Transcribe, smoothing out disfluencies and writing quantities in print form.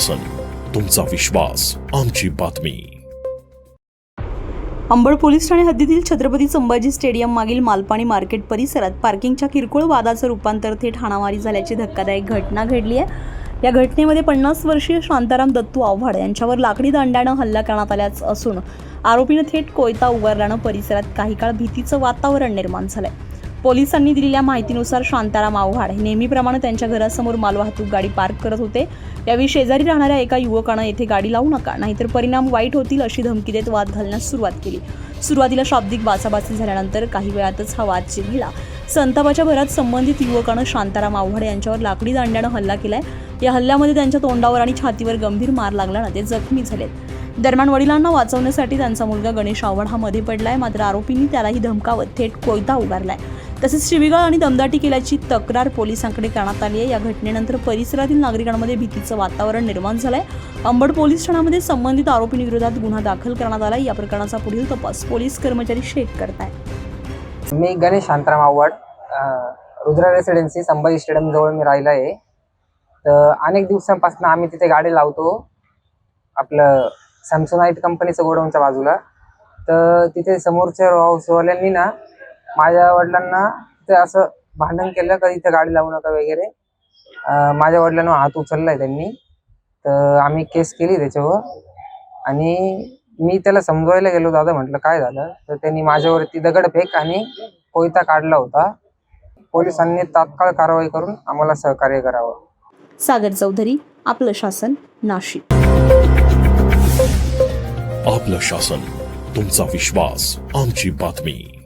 शासन, तुमचा विश्वास, आमची बातमी। अंबड पोलीस ठाणे हद्दीतील छत्रपती संभाजी स्टेडियम मागील मालपाणी मार्केट परिसरात पार्किंगच्या किरकोळ वादाचं रूपांतर थेट हाणामारी झाल्याची धक्कादायक घटना घडली आहे। या घटनेमध्ये 50 वर्षीय शांताराम दत्तू आव्हाड यांच्यावर लाकडी दांड्यानं हल्ला करण्यात आल्याचं असून आरोपीने थेट कोयता उगारल्यानं परिसरात काही काळ भीतीचं वातावरण निर्माण झालंय। पोलिसांनी दिलेल्या माहितीनुसार शांताराम आव्हाड हे नेहमीप्रमाणे त्यांच्या घरासमोर मालवाहतूक गाडी पार्क करत होते। यावेळी शेजारी राहणाऱ्या एका युवकानं येथे गाडी लावू नका, नाहीतर परिणाम वाईट होतील अशी धमकी देत वाद घालण्यास सुरुवात केली। सुरुवातीला शाब्दिक बाचाबाची झाल्यानंतर काही वेळातच हा वाद चिघळला। संतापाच्या भरात संबंधित युवकानं शांताराम आव्हाड यांच्यावर लाकडी दांड्यानं हल्ला केलाय। या हल्ल्यामध्ये त्यांच्या तोंडावर आणि छातीवर गंभीर मार लागल्यानं ते जखमी झालेत। दरम्यान वडिलांना वाचवण्यासाठी त्यांचा मुलगा गणेश आव्हाड हा मध्ये पडलाय, मात्र आरोपींनी त्यालाही धमकावत थेट कोयता उगारलाय। तसेच शिवीगाळ आणि दमदाटी केल्याची तक्रार पोलिसांकडे करण्यात आली आहे। या घटनेनंतर परिसरातील नागरिकांमध्ये भीतीचं वातावरण निर्माण झालंय। अंबड पोलीस ठाण्यामध्ये संबंधित आरोपींविरोधात गुन्हा दाखल करण्यात आलाय। या प्रकरणाचा पुढील तपास पोलीस कर्मचारी शेख करतायत। मी गणेश शांताराम आव्हाड, रुद्रा रेसिडेन्सी संभाजी स्टेडियम जवळ मी राहिला आहे। तर अनेक दिवसांपासून आम्ही तिथे गाडी लावतो, आपलं सॅमसोनाइट कंपनीचं गोडाऊनच्या बाजूला। तर तिथे समोरच्या हाऊसवाल्यांनी ना माझ्या वडिलांना तिथे असं भांडण केलं का इथे गाडी लावू नका वगैरे। माझ्या वडिलांना हात उचललाय त्यांनी, तर आम्ही केस केली त्याच्यावर। आणि मी त्याला समजवायला गेलो, दादा म्हटलं काय झालं, तर त्यांनी माझ्यावरती दगडफेक आणि कोयता काढला होता। पोलिसांनी तात्काळ कारवाई करून आम्हाला सहकार्य करावं। सागर चौधरी, आपलं शासन, नाशिक। आपलं शासन, तुमचा विश्वास, आमची बातमी।